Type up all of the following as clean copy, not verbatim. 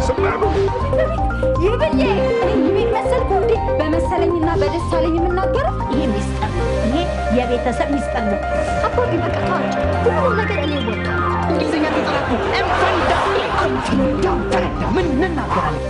ስማሉ ይብዬ ይብዬ መሰልኩ እንዴ በመሰለኝና በደሳለኝ የምናገረው ይሄ ሚስጥር ይሄ የቤተሰብ ሚስጥር ነው አባቢ በቃ ታውቂ ሁሉ ነገር እኔ ወጣ እንግሊዘኛ ተጠራኩ እንፈንዳ ምን እናገራለን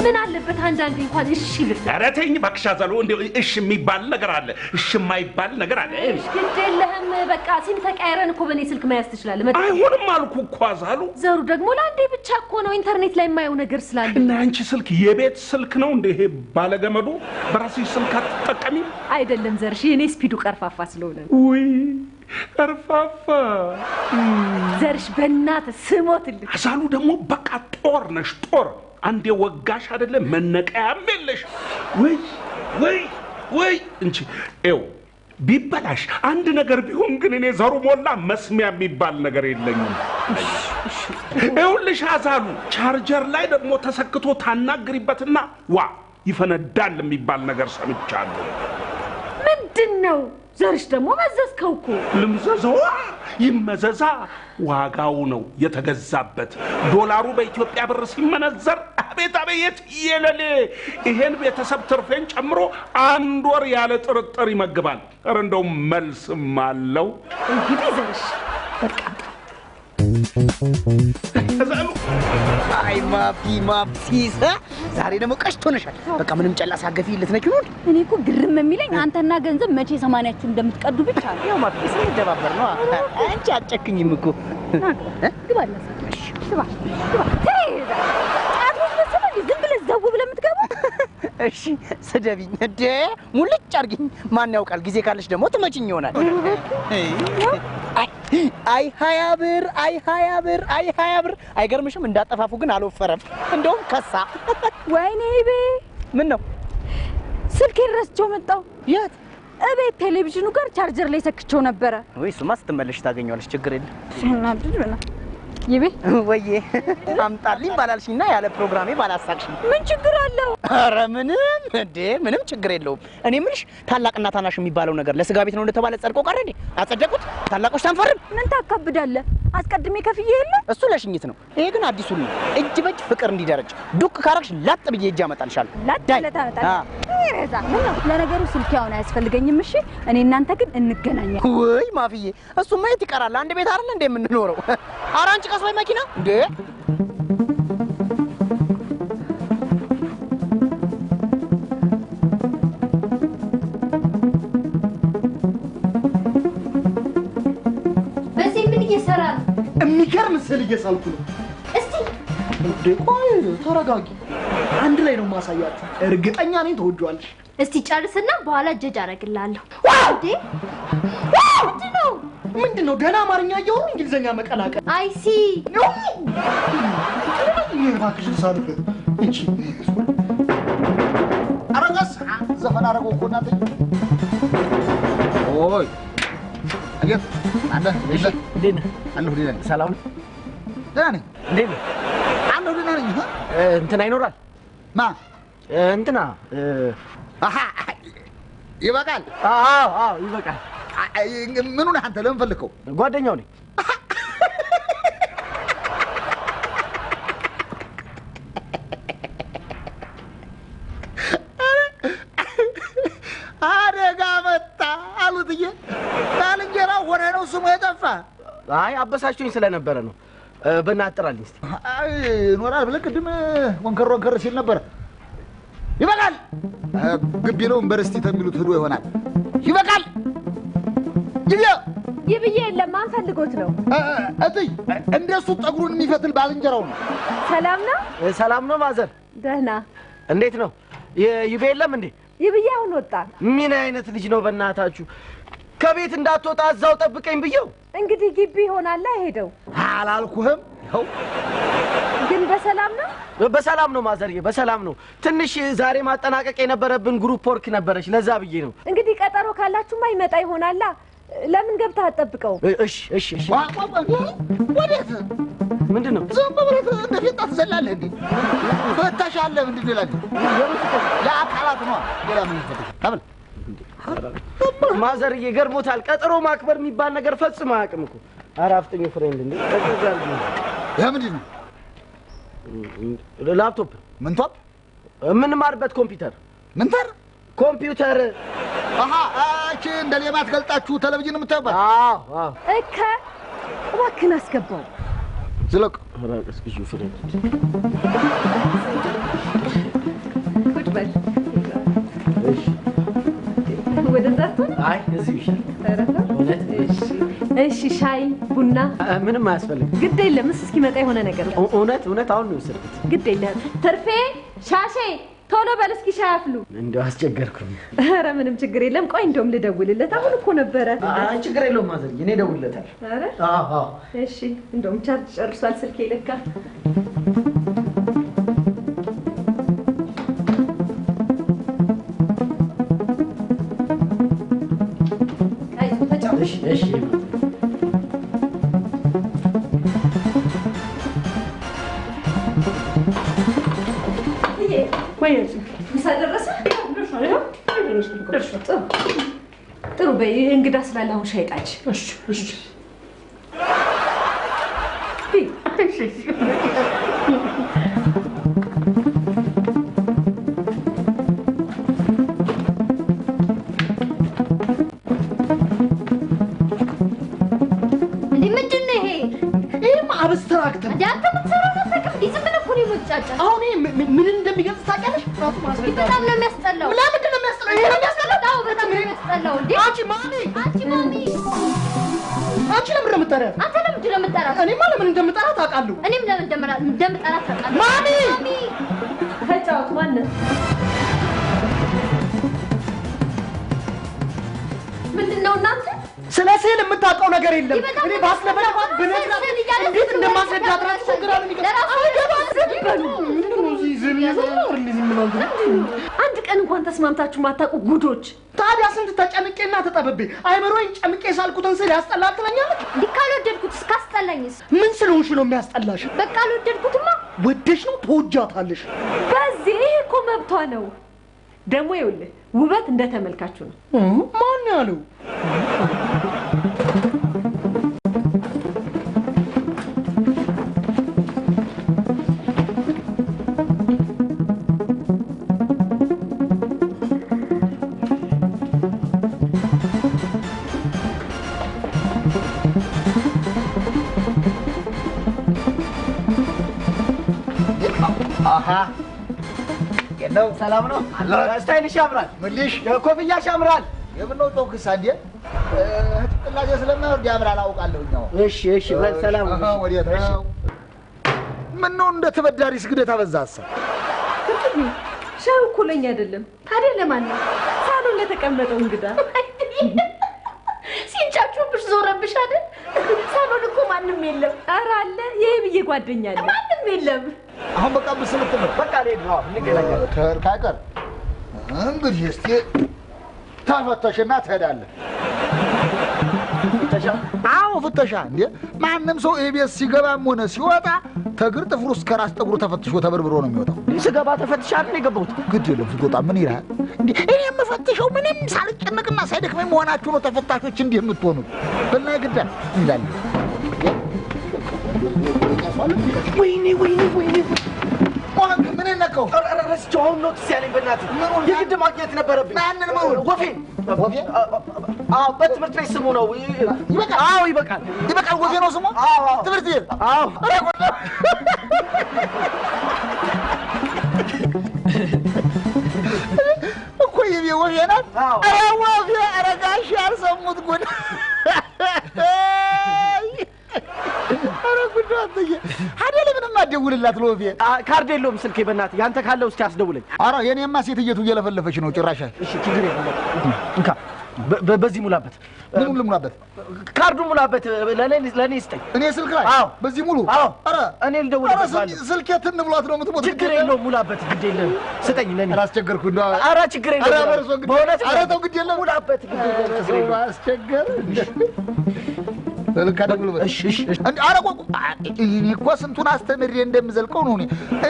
ምን አለበት አንዳንዴ እንኳን እሺ ልብ አረተኝ ባክሻዛሉ እንዴ እሺ የሚባል ነገር አለ እሺ የማይባል ነገር አለ እሺ ግዴለህም በቃ ሲም ተቀያየረን እኮ በኔ ስልክ ማያስ ትችላለህ አይሆንም አልኩ እኮ አዛሉ ዘሩ ደግሞ ለአንዴ ብቻ እኮ ነው ኢንተርኔት ላይ የማየው ነገር ስላለ እና አንቺ ስልክ የቤት ስልክ ነው እንዴ ይሄ ባለገመዱ በራስሽ ስልክ አትጠቀሚ አይደለም ዘርሽ የኔ ስፒዱ ቀርፋፋ ስለሆነ ውይ ቀርፋፋ ዘርሽ በእናትህ ስሞትልህ አዛሉ ደግሞ በቃ ጦር ነሽ ጦር አንዴ ወጋሽ አይደለ መነቀያም የለሽ ወይ እንጂ ኤው ቢበላሽ አንድ ነገር ቢሆን ግን እኔ ዘሩ ሞላ መስሚያ የሚባል ነገር የለኝም ኤውልሽ አዛሉ ቻርጀር ላይ ደግሞ ተሰክቶ ታናግሪበትና ዋ ይፈነዳል የሚባል ነገር ሰምቻለሁ ምንድነው ዘርሽ ደግሞ መዘዝከው እኮ ልምዘዘው ይመዘዛ ዋጋው ነው የተገዛበት ዶላሩ በኢትዮጵያ ብር ሲመነዘር አቤት አቤት የለለ ይሄን ቤተሰብ ትርፌን ጨምሮ አንድ ወር ያለ ጥርጥር ይመግባል ኧረ እንደው መልስም አለው እንግዲህ ዘርሽ በቃ አዛሉ አይ ማፊሳ ዛሬ ደግሞ ቀሽቶነሻል በቃ ምንም ጨላሳ ገፊ ልትነኪው ነው እኔ እኮ ግርም የሚለኝ አንተና ገንዘብ መቼ 80ችሁ እንደምትቀዱ ብቻ ነው ያው ማፊሳ እንደባበር ነው አንቺ አጨክኝም እኮ ግባለሽ ግባ ዝም ብለህ ዘው ብለህ የምትገባው እሺ ስደቢኝ እንደ ሙልጭ አርጊኝ ማን ያውቃል ጊዜ ካለሽ ደግሞ ትመጪኝ ይሆናል አይ 20 ብር አይገርምሽም እንዳጠፋፉ ግን አልወፈረም እንደውም ከሳ ወይኔ ይቤ ምን ነው ስልኬን ረስቼው መጣሁ የት እቤት ቴሌቪዥኑ ጋር ቻርጀር ላይ ሰክቼው ነበረ ወይ እሱማ ስትመለሽ ታገኘዋለሽ ችግር የለም እናድድ በላ ይቤ ወዬ አምጣልኝ ባላልሽና ያለ ፕሮግራሜ ባላሳቅሽኝ ምን ችግር አለው ኧረ ምንም ችግር የለውም እኔ ምንሽ ታላቅና ታናሽ የሚባለው ነገር ለስጋ ቤት ነው እንደተባለ ጸድቆ ቀረ እንዴ አጸደቁት ታላቆች ታንፈርም ምን ታካብዳለህ አስቀድሜ ከፍዬ የለ እሱ ለሽኝት ነው ይሄ ግን አዲሱ ነው እጅ በእጅ ፍቅር እንዲደረጅ ዱክ ካረክሽ ላጥ ብዬ እጅ አመጣልሻለሁ ላጥ ለታጣ ይረዛ ምን ነው ለነገሩ ስልክ ያውን አያስፈልገኝም እሺ እኔ እናንተ ግን እንገናኛለን ወይ ማፍዬ እሱ ማየት ይቀራል አንድ ቤት አይደል እንደ የምንኖረው አራንቺ ቀስ ወይ መኪና እንዴ በዚህ ምን እየሰራ ነው የሚገርም ስል እየሳልኩ ነው እስቲ ቆይ ተረጋጊ አንድ ላይ ነው ማሳያችሁ እርግጠኛ ነኝ ተወጇለሽ እስቲ ጨርስና በኋላ ጀጅ አረግልሃለሁ እንዴ ምንድነው ደህና አማርኛ እየሆነ እንግሊዘኛ መቀላቀል አይ ሲ እባክሽ ሳልፈ እቺ አረጋስ ዘፈን አረጋው እኮ እናንተ ኦይ አገፍ አንተ እንዴት አለሁ ዲና ሰላም ደህና ነኝ እንዴት አለሁ ዲና ነኝ እንትና ይኖራል ማ እንትና አሃ ይበቃል አዎ ይበቃል ምን ሆነ አንተ ለምን ፈልከው ጓደኛው ነኝ አደጋ መጣ አሉትዬ ባልንጀራ ሆነ ነው ስሙ የጠፋ አይ አበሳችሁኝ ስለነበረ ነው በእናትራልኝ እስቲ አይ ኖራል ብለህ ቅድም ወንከር ሲል ነበር ይበቃል ግቢ ነው ዩኒቨርሲቲ ተሚሉት ሄዶ ይሆናል ይበቃል ይብዬ ለማን ፈልጎት ነው እትይ እንደሱ ጠጉሩን የሚፈትል ባልንጀራው ነው ሰላም ነው ማዘር ደህና እንዴት ነው ይቤ የለም እንዴ ይብዬ አሁን ወጣ ምን አይነት ልጅ ነው በእናታችሁ ከቤት እንዳትወጣ እዛው ጠብቀኝ ብየው እንግዲህ ግቢ ይሆናል ሄደው አላልኩህም ይኸው ግን በሰላም ነው በሰላም ነው ማዘርዬ በሰላም ነው ትንሽ ዛሬ ማጠናቀቅ የነበረብን ግሩፕ ወርክ ነበረች ለዛ ብዬ ነው እንግዲህ ቀጠሮ ካላችሁማ ይመጣ ይሆናል ለምን ገብታ አጠብቀው እሺ እሺ እሺ ወዴት ምንድነው ዝም ብለህ እንደፊት ትዘላለህ እንዴ ፈታሻለ ምንድን ይላል ለአካላት ነው ሌላ ምን ይፈልግ ታበል ማዘርዬ ገርሞታል ቀጠሮ ማክበር የሚባል ነገር ፈጽሞ አያውቅም እኮ አራፍጥኝ ፍሬንድ እንዴ ተዘጋጅ ያ ምንድን ነው ላፕቶፕ ምን ቶፕ ምን ማርበት ኮምፒውተር አሃ እቺ እንደ ሌማት ገልጣችሁ ቴሌቪዥን የምታዩበት አዎ እከ እባክህን አስገባው ዝለቅ ራቅስ ግዢ ፍሬንድ ቁጭ በል እሺ ወደዛት አይ እዚህ ይሻላል እሺ ሻይ ቡና ምንም አያስፈልግም ግድ የለም እስኪመጣ የሆነ ነገር እውነት አሁን ነው የወሰድኩት ግድ የለም ትርፌ ሻሼ ቶሎ በል እስኪ ሻይ አፍሉ እንደው አስቸገርኩኝ ኧረ ምንም ችግር የለም ቆይ እንደውም ልደውልለት አሁን እኮ ነበረ አይ ችግር የለውም ማዘር እኔ እደውልለታለሁ ኧረ አዎ እሺ እንደውም ቻርጅ ጨርሷል ስልኬ ለካ እሺ ወይስ ምሳደረሰ ጥሩ በይ እንግዳ ስላለ አሁን ሻይ ጣጭ እሺ አብስትራክት አንተ ምትሰራው ተሰቀም ዲስፕሊን እኮ ነው የምትጫጫ አሁን ምን እንደሚገልጽ ታውቂያለሽ? ራሱ ማስረዳት በጣም ነው የሚያስጠላው። ለምንድን ነው የሚያስጠላው? ይሄ ነው የሚያስጠላው። በጣም ነው የሚያስጠላው። እንዴ አንቺ ማሚ አንቺ ለምን ነው የምትጠሪያት? አንተ ለምንድን ነው የምትጠራት? እኔማ ለምን እንደምጠራት አውቃለሁ። እኔም ለምን እንደምጠራት አውቃለሁ። ማሚ ተጫወት ማነው? ምንድነው እናንተ ስለ ስዕል የምታውቀው ነገር የለም። እኔ ባስለበለባት ብነግራ እንዴት እንደማስረዳት ራሱ ግራ ነው የሚገባው። አንድ ቀን እንኳን ተስማምታችሁ ማታውቁ ጉዶች። ታዲያ ስንት ተጨንቄና ተጠብቤ አይምሮዬን ጨምቄ ሳልኩትን ስዕል ያስጠላል ትለኛለች። ካልወደድኩት እስካስጠላኝስ ምን ስለሆንሽ ነው የሚያስጠላሽ? በቃ አልወደድኩትማ። ወደሽ ነው ተወጃታለሽ። በዚህ እኮ መብቷ ነው። ደግሞ ይኸውልህ ውበት እንደተመልካችሁ ነው። ማን ያለው? አሃ ነው ሰላም ነው ስታይልሽ ያምራል ምልሽ ኮፍያሽ ያምራል የምነው ጦክስ አንዴ ጥላጄ ስለማይወርድ ያምራል አውቃለሁኛው እሺ ሰላም ወዲያ ነው ምን ነው እንደ ተበዳሪ ስግደት አበዛሳ ሻው እኮ ለኛ አይደለም ታዲያ ለማን ነው ሳሎን ለተቀመጠው እንግዳ ሲንጫጩብሽ ዞረብሽ አይደል ሳሎን እኮ ማንም የለም ኧረ አለ ይሄ ብዬ ጓደኛ አለ ማንም የለም አሁን በቃ ብስልት ነው በቃ ለሄድ ነው እንገናኛለን ተርካቀር እንግዲህ እስቲ ተፈተሽና ትሄዳለህ ፍተሻ አዎ ፍተሻ እንዴ ማንም ሰው ኤቢኤስ ሲገባም ሆነ ሲወጣ ተግር ጥፍሩ እስከ ራስ ጠጉሩ ተፈትሾ ተበርብሮ ነው የሚወጣው ስገባ ተፈትሻ አይደል የገባሁት ግድ የለም ስትወጣ ምን ይላል እንዴ እኔ የምፈትሸው ምንም ሳልጨነቅና ሳይደክመኝ መሆናችሁ ነው ተፈታሾች እንዲህ የምትሆኑት በልና ግዳል ይላል ወይኔ ምን ነካው ረስቼው አሁን ኖቲስ ያለኝ በእናትህ የግድ ማግኘት ነበረብኝ ማንን ነው ወፌ አዎ በትምህርት ቤት ስሙ ነው ይበቃል አዎ ይበቃል ወፌ ነው ስሙ ትምህርት ቤት አዎ እኮ ይሄ ወፌ ናት ወፌ አረጋሽ ያልሰሙት ጉድ አረ ጉድ አትየ አይደል ምንም አትደውልላት ለወፌ ካርድ የለውም ስልኬ በእናትህ ያንተ ካለው እስኪ አስደውለኝ አረ የኔማ ሴትየቱ እየለፈለፈች ነው ጭራሽ እሺ ችግር የለም እንካ በዚህ ሙላበት ምኑን ልሙላበት ካርዱ ሙላበት ለኔ ስጠኝ እኔ ስልክ ላይ በዚህ ሙሉ ኧረ እኔ ልደውልበት ስልኬትን ብሏት ነው የምትሞት ችግር የለውም ሙላበት ግድ የለም ስጠኝ ለኔ አላስቸገርኩ እንደው ኧረ ችግር የለውም በእውነት ኧረ ተው ግድ የለም ሙላበት ግድ የለም አስቸገር በልካ ደውልበት እሺ ኧረ እኔ እኮ ስንቱን አስተምሬ እንደምዘልቀው ነው እኔ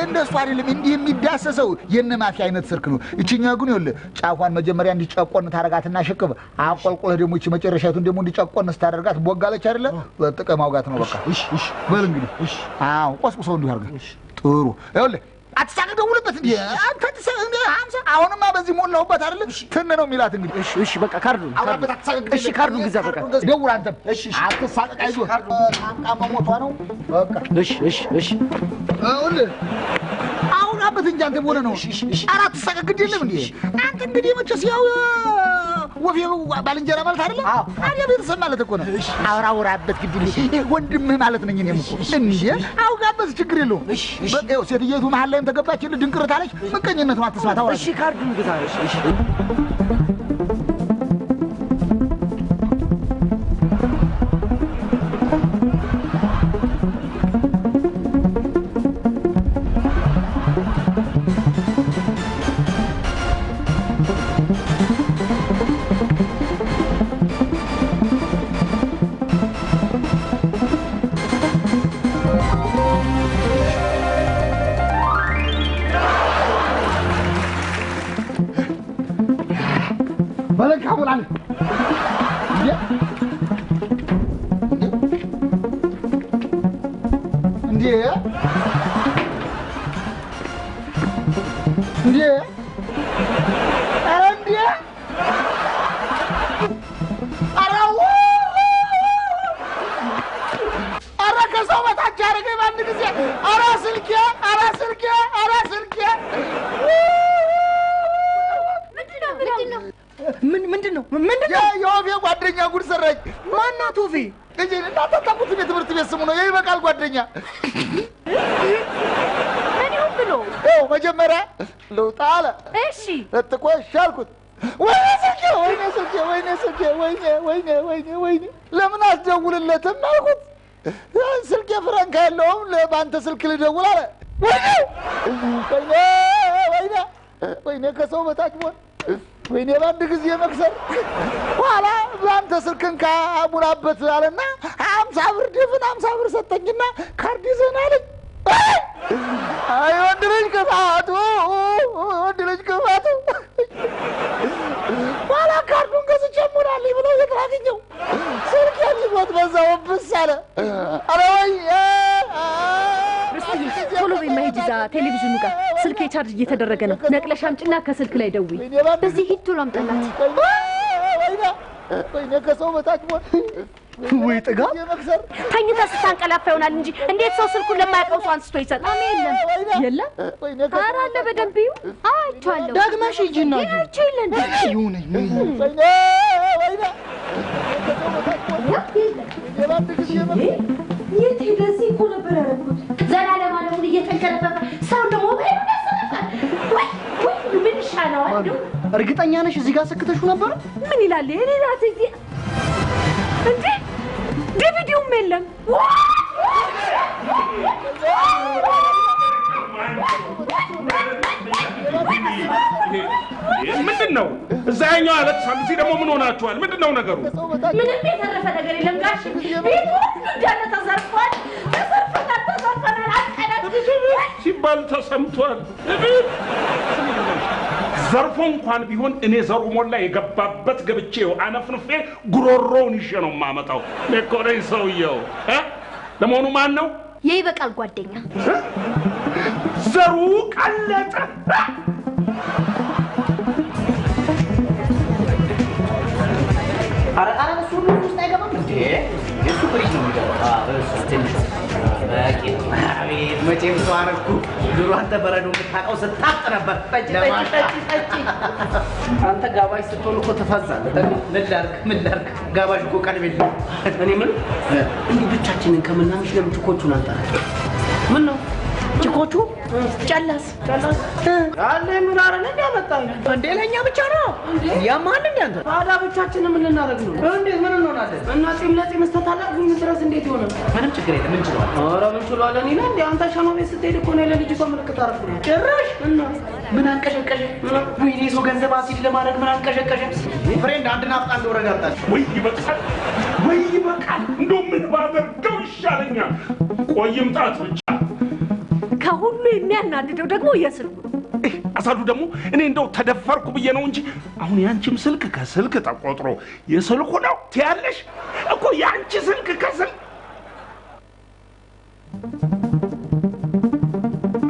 እንደሱ አይደለም እንዲህ የሚዳሰሰው የነማፊ አይነት ስልክ ነው እቺኛው ግን ይኸውልህ ጫፏን መጀመሪያ እንዲጨቆን ታረጋትና ሽቅብ አቆልቆለ ደግሞ እቺ መጨረሻቱን ደግሞ እንዲጨቆን ስታደርጋት ቦጋለች አይደለ በጥቀም አውጋት ነው በቃ እሺ በል እንግዲህ እሺ አዎ ቆስቁሰው እንዲሁ አድርገህ ጥሩ ይኸውልህ አትሳቅ ደውልበት እንዴ አንተ ተሰ እንዴ 50 አሁንማ በዚህ ሞላውበት አይደል ትን ነው የሚላት እንግዲህ እሺ በቃ ካርዱ እሺ ካርዱ ግዛ በቃ ደውል አንተ እሺ አትሳቅ አይዞህ ታንቃ መሞቷ ነው በቃ እሺ አሁን አበት እንጂ አንተ ሞለ ነው አራት ሳቅ ግድ የለም እንዴ አንተ እንግዲህ መቼስ ያው ወፊው ባልንጀራ ማለት አይደል አዲያ ቤተሰብ ማለት እኮ ነው አውራውራበት ግድ የለም ወንድምህ ማለት ነኝ እኔም እኮ እንዴ አውጋበት ችግር የለውም በቃ ሴትየቱ መሀል ላይም ተገባችልህ ድንቅርት አለች ምቀኝነት ነው አትስማት አውራ እሺ ካርዱን ግዛ እሺ ምንድነው የወፌ ጓደኛ ጉድ ሰራኝ ማናት ወፌ እንዴ እናታጣቁት የትምህርት ቤት ስሙ ነው ይበቃል ጓደኛ እኔው ብሎ መጀመሪያ ልውጣ አለ እሺ እትቆሽ አልኩት ወይኔ ለምን አስደውልለትም አልኩት ስልክ ፍራንክ ያለውም ለባንተ ስልክ ልደውል አለ ወይኔ ከሰው በታች ሞት ወይኔ ባንድ ጊዜ መክሰር ኋላ ባንተ ስልክን ካሙላበት አለና 50 ብር ድፍን 50 ብር ሰጠኝና ካርድ ይዘና አለኝ አይ ወንድ ልጅ ክፋቱ ኋላ ካርዱን ገዝቼ ሙላልኝ ብሎ የተራገኘው ስልክ ያልሞት በዛው ብስ አለ አረ ወይ ቶሎ በመሄድ እዛ ቴሌቪዥኑ ጋር ስልኬ ቻርጅ እየተደረገ ነው ነቅለሽ አምጪና ከስልክ ላይ ደውይ በዚህ ሂድ ቶሎ አምጣላት ወይኔ ከሰው በታች ሞት ወይ ጥጋ ተኝታ ስታንቀላፋ ይሆናል እንጂ እንዴት ሰው ስልኩን ለማያውቀው ሰው አንስቶ ይሰጣል የለም ኧረ አለ በደንብ ይሁ አይቼዋለሁ ደግመሽ ሂጂና ይሁን የት ሄደህ እኮ ነበር ያደረኩት ዘላለም አለሙን እየተንከረፈፈ ሰው ደግሞ ወይ ምን ይሻለዋል እርግጠኛ ነሽ እዚህ ጋር ሰክተሽው ነበር ምን ይላል የሌላት እዚህ እንዴ ዲቪዲውም የለም ምንድነው እዛኛው አለቅሳል እዚህ ደግሞ ምን ሆናችኋል ምንድነው ነገሩ ምንም የተረፈ ነገር የለም ጋሽ ቤቱ እንዳለ ተዘርፏል ሲባል ተሰምቷል ዘርፎ እንኳን ቢሆን እኔ ዘሩ ሞላ የገባበት ገብቼው አነፍንፌ ጉሮሮውን ይዤ ነው የማመጣው ለኮሬ ሰውየው ለመሆኑ ማን ነው የይበቃል ጓደኛ ዘሩ ቀለጠ አረ እሱ ውስጥ አይገባም እንዴ እሱ ፍሪጅ ነው የሚገባው አቤት መቼም ሰው አረኩ ድሮ አንተ በረዶ የምታውቀው ስታጥ ነበር አንተ ጋባዥ ስትሆን እኮ ትፈዛለህ ምን ላድርግ ጋባዥ እኮ ቀልብ የለም እኔ ምን እንዲህ ብቻችንን ከምናምሽ ለምን ችኮቹን አንጠራቸው ምን ነው ችኮቹ ጨላስ አለ ምን አረለ ያመጣኝ እንዴ ለኛ ብቻ ነው ያማን እንዴ አንተ ታዲያ ብቻችን ምን ልናደርግ ነው እንዴ ምን እንሆናለን እና ጺም ለጺም ስተታላቅ ምን ድረስ እንዴት ይሆናል ምንም ችግር የለም ምን ችሏል ኧረ ምን ችሏል እኔ እንዴ አንተ ሻማው ቤት ስትሄድ እኮ ነው ለልጅቷ ምልክት አደረኩ ጭራሽ እና ምን አንቀሸቀሸ ወይኔ ሰው ገንዘብ አሲድ ለማድረግ ምን አንቀሸቀሸ ፍሬንድ አንድ ናፍጣ እንደወረጋጣች ወይ ይበቃል እንደው ምን ባደርገው ይሻለኛል ቆይም ጣት ብቻ ከሁሉ የሚያናድደው ደግሞ የስልኩ አሳዱ ደግሞ እኔ እንደው ተደፈርኩ ብዬ ነው እንጂ አሁን ያንቺም ስልክ ከስልክ ተቆጥሮ የስልኩ ነው ትያለሽ እኮ ያንቺ ስልክ ከስልክ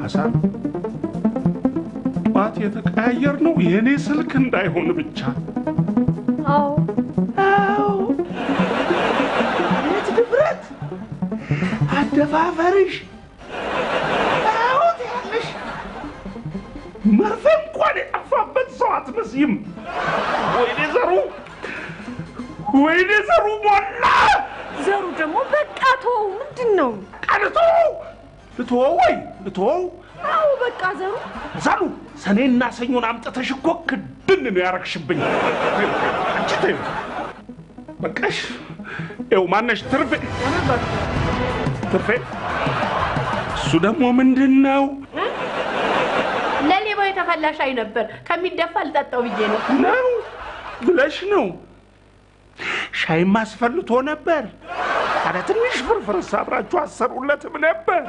አሳዱ ጧት የተቀያየር ነው የኔ ስልክ እንዳይሆን ብቻ አዎ ድፍረት አደፋፈርሽ መርፌ እንኳን የጠፋበት ሰው አትመስይም ወይኔ ዘሩ ሞላ ዘሩ ደግሞ በቃ ተወው ምንድን ነው ቀንቶ ልትወው አዎ በቃ ዘሩ ዛሉ ሰኔና ሰኞን አምጥተሽ እኮ ክድን ነው ያረግሽብኝ አንቺ ተይው በቃሽ ይኸው ማነሽ ትርፌ እሱ ደግሞ ምንድን ነው ለሌባው የተፈላ ሻይ ነበር ከሚደፋ ልጠጣው ብዬ ነው ብለሽ ነው ሻይ ማስፈልቶ ነበር ታዲያ ትንሽ ፍርፍር አብራችሁ አሰሩለትም ነበር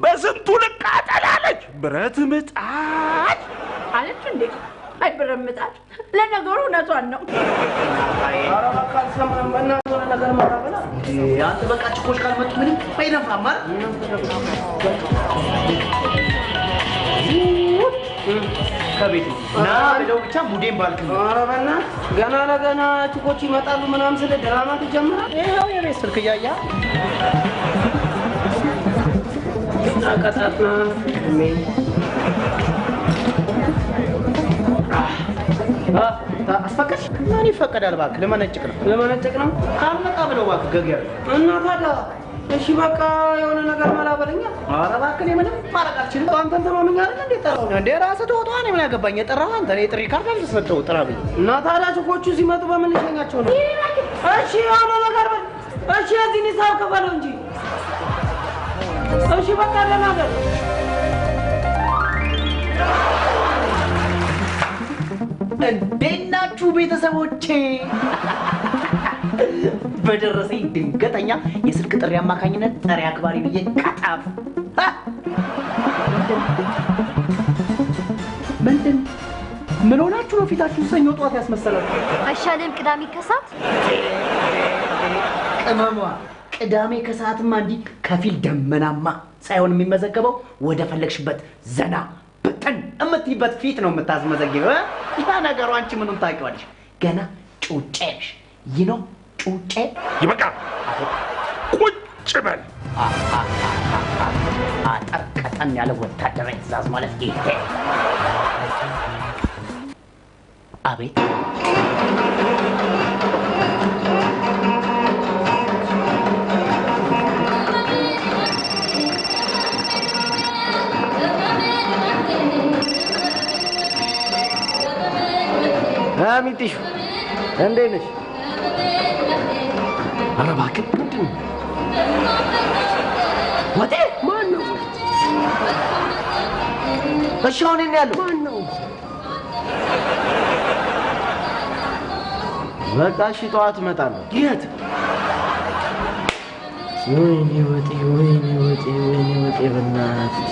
በስንቱ ልቃጠላለች ብረት ምጣድ አለች እንዴ አይ ብረት ምጣድ ለነገሩ እውነቷን ነው ኧረ በቃ ሰማን በእናትህ ነገር ማራበላ አንተ በቃ ችኮች ካልመጡ ምንም አይነፋም ማለት ከቤት ና ብለው ብቻ ሙዴን ባልክ ኧረ በእናትህ ገና ለገና ችኮች ይመጣሉ ምናምን ስለ ድራማ ትጀምራል ይኸው የቤት ስልክ እያያ ቀጣጥና አስፈቀድሽ ማን ይፈቀዳል እባክህ ለመነጭቅ ነው ካልመጣ ብለው እባክህ ገገር እና ታዲያ እሺ በቃ የሆነ ነገር መላ በለኛ ኧረ እባክህ እኔ ምንም ማድረግ አልችልም አንተን ተማምኜ አይደል እንዴ ጠራው እንዴ ራስህ ተወጣ ነው ምን ያገባኝ የጠራኸው አንተ እኔ ጥሪ ካርድ አልተሰጠው ጥራ ብዬ እና ታዲያ ችኮቹ ሲመጡ በምን ልሸኛቸው ነው እሺ የሆነ ነገር በል እሺ እዚህ ሂሳብ ከፈለው እንጂ እሺ በቃ ለናገር እንዴት ናችሁ ቤተሰቦቼ በደረሰኝ ድንገተኛ የስልክ ጥሪ አማካኝነት ጥሪ አክባሪ ብዬ ቀጣፍ ምንድን ምን ሆናችሁ ነው ፊታችሁ ሰኞ ጧት ያስመሰላችሁ አይሻልም ቅዳሜ ከሰዓት ቅመሟ ቅዳሜ ከሰዓትማ እንዲህ ከፊል ደመናማ ሳይሆን የሚመዘገበው ወደ ፈለግሽበት ዘና በተን እምትይበት ፊት ነው የምታስመዘግበው ያ ነገሩ አንቺ ምንም ታውቂዋለሽ ገና ጩጬ ነሽ ይኖ ጩጬ ይበቃ ቁጭ በል አጠር ቀጠን ያለ ወታደራዊ ትእዛዝ ማለት ይሄ አቤት ሚጥሽ እንዴት ነሽ? ኧረ እባክህ ምንድን ነው? ወጤ ማን ነው? እሺ አሁን እኔ ያለው ማን ነው? በቃ እሺ ጠዋት እመጣለሁ። የት? ወይኔ ወጤ በእናትህ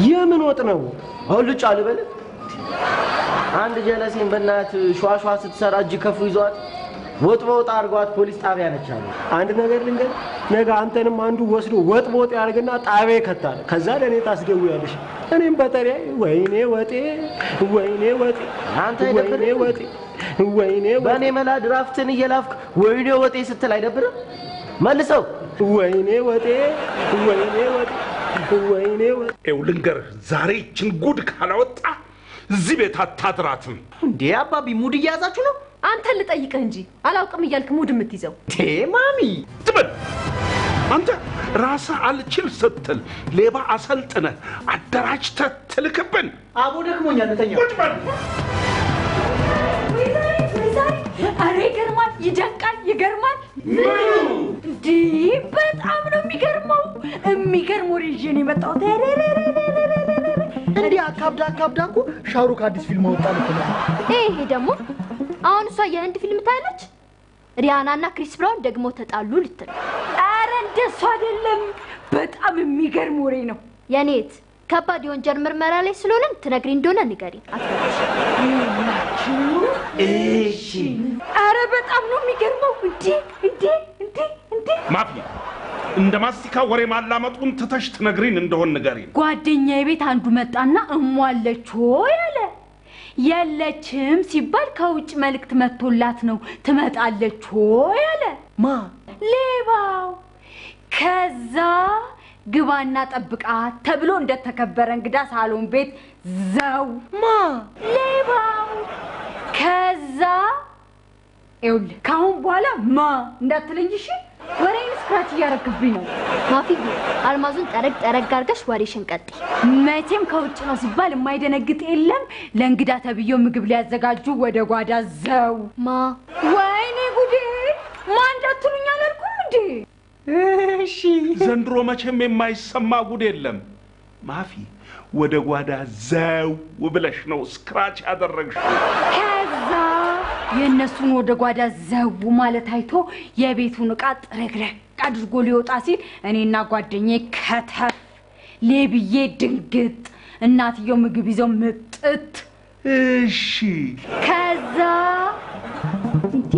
የምን ወጥ ነው? አሁን ልጫ ልበል አንድ ጀለሴን በእናትህ ሿሿ ስትሰራ እጅ ከፉ ይዟት ወጥ በወጥ አድርጓት ፖሊስ ጣቢያ ነች አሉ። አንድ ነገር ልንገር ነገ አንተንም አንዱ ወስዶ ወጥ በወጥ ያደርግና ጣቢያ ይከታል። ከዛ ለእኔ ታስደውያለሽ። እኔም በጠሪያ ወይኔ ወጤ አንተ ወይኔ በእኔ መላ ድራፍትን እየላፍክ ወይኔ ወጤ ስትል አይደብርም? መልሰው ወይኔ ወጤ ይኸው ልንገርህ ዛሬ ይችን ጉድ ካላወጣ እዚህ ቤት አታድራትም። እንዴ አባቢ ሙድ እያያዛችሁ ነው? አንተን ልጠይቅህ እንጂ አላውቅም እያልክ ሙድ የምትይዘው ማሚ ትበል አንተ ራስህ አልችል ስትል ሌባ አሰልጥነህ አደራጅተህ ትልክብን። አቦ ደክሞኛል ተኛ። ቁጭ በል። አሬ ይገርማል፣ ይደንቃል፣ ይገርማል። እንዴ በጣም ነው የሚገርመው። የሚገርም ወሬ ይዤ ነው የመጣሁት። እንዴ አካብዳ እኮ ሻሩክ አዲስ ፊልም አወጣለች ነው። ይሄ ደግሞ አሁን እሷ የህንድ ፊልም ታያለች። ሪያናና ክሪስ ብራውን ደግሞ ተጣሉ ልትል። አረ እንደሱ አይደለም። በጣም የሚገርም ወሬ ነው። የኔት ከባድ የወንጀል ምርመራ ላይ ስለሆነ ትነግሪ እንደሆነ ንገሪኝ። እሺ። አረ በጣም ነው የሚገርመው። እንዴ ማፊ እንደ ማስቲካ ወሬ ማላመጡን ትተሽ ትነግሪን እንደሆነ ንገሪን። ጓደኛዬ ቤት አንዱ መጣና እሟለች ሆይ አለ። የለችም ሲባል ከውጭ መልእክት መጥቶላት ነው ትመጣለች ሆይ አለ። ማ ሌባው። ከዛ ግባና ጠብቃት ተብሎ እንደተከበረ እንግዳ ሳሎን ቤት ዘው ማ ሌባው። ከዛ ይኸውልህ ካሁን በኋላ ማ እንዳትለኝ እሺ። ወሬን ስክራች እያረክብኝ ነው። ማፊ አልማዙን ጠረግ አድርገሽ ወሬሽን ቀጥይ። መቼም ከውጭ ነው ሲባል የማይደነግጥ የለም። ለእንግዳ ተብዬው ምግብ ሊያዘጋጁ ወደ ጓዳ ዘው ማ ወይኔ ጉዴ! ማ እንዳትሉኝ አላልኩም እንዴ? እሺ ዘንድሮ መቼም የማይሰማ ጉድ የለም። ማፊ ወደ ጓዳ ዘው ብለሽ ነው ስክራች ያደረግሽው። ከዛ የእነሱን ወደ ጓዳ ዘው ማለት አይቶ የቤቱን ዕቃ ጥረግረግ አድርጎ ሊወጣ ሲል እኔና ጓደኛዬ ከተፍ፣ ሌብዬ ድንግጥ፣ እናትየው ምግብ ይዘው ምጥት። እሺ ከዛ እንዴ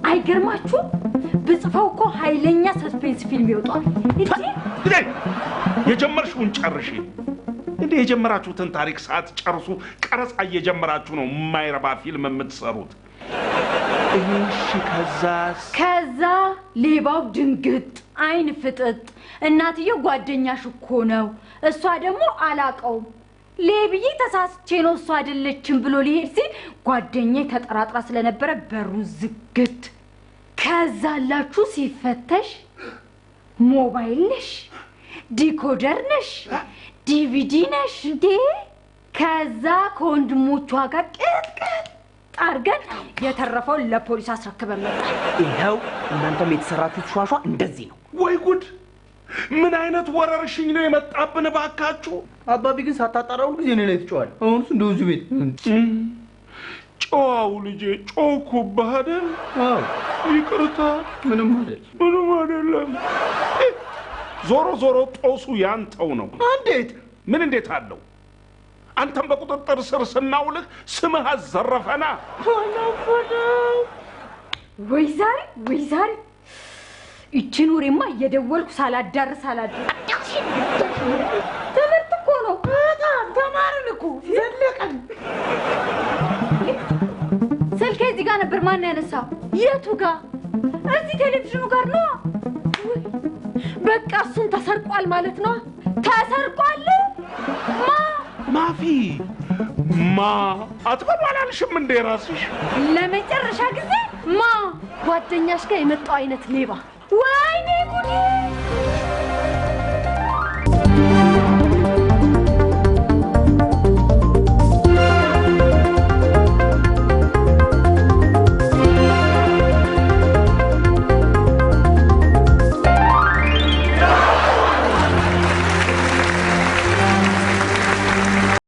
አይገርማችሁ? ብጽፈው እኮ ኃይለኛ ሰስፔንስ ፊልም ይወጣል። እንዴ የጀመርሽውን ጨርሺ። እንዴ የጀመራችሁትን ታሪክ ሳትጨርሱ ቀረጻ እየጀመራችሁ ነው የማይረባ ፊልም የምትሰሩት። እሺ ከዛ ሌባው ድንግጥ፣ አይን ፍጥጥ፣ እናትየው ጓደኛሽ እኮ ነው፣ እሷ ደግሞ አላቀውም፣ ሌብዬ ተሳስቼ ነው እሷ አይደለችም ብሎ ሊሄድ ሲል ጓደኛዬ ተጠራጥራ ስለነበረ በሩን ዝግት። ከዛ አላችሁ ሲፈተሽ ሞባይል ነሽ፣ ዲኮደር ነሽ፣ ዲቪዲ ነሽ እንዴ። ከዛ ከወንድሞቿ ጋር ቅጥቅጥ አርገን የተረፈውን ለፖሊስ አስረክበን መጣ። ይኸው እናንተም የተሰራችሁት ሿሿ እንደዚህ ነው። ወይ ጉድ! ምን አይነት ወረርሽኝ ነው የመጣብን ባካችሁ? አባቢ ግን ሳታጣራው ጊዜ ነው ትጮዋል። አሁንስ እንደው እዚህ ቤት ጮው ልጄ ጮኩብህ አይደል? አዎ ይቅርታ። ምንም አይደል። ምንም አይደለም። ዞሮ ጦሱ ያንተው ነው። እንዴት? ምን እንዴት አለው? አንተም በቁጥጥር ስር ስናውልህ ስምህ አዘረፈና። ወይ ዛሬ እቺን ወሬማ እየደወልኩ ሳላዳርስ ትምህርት እኮ ነው። በጣም ተማርን እኮ ዘለቀን። ስልኬ እዚህ ጋር ነበር። ማን ያነሳው? የቱ ጋር? እዚህ ቴሌቪዥኑ ጋር ነው። በቃ እሱን ተሰርቋል ማለት ነው። ተሰርቋል። ማፊ አትበሉ አላልሽም እንዴ ራስሽ? ለመጨረሻ ጊዜ ጓደኛሽ ጋር የመጣው አይነት ሌባ። ወይኔ ጉዴ!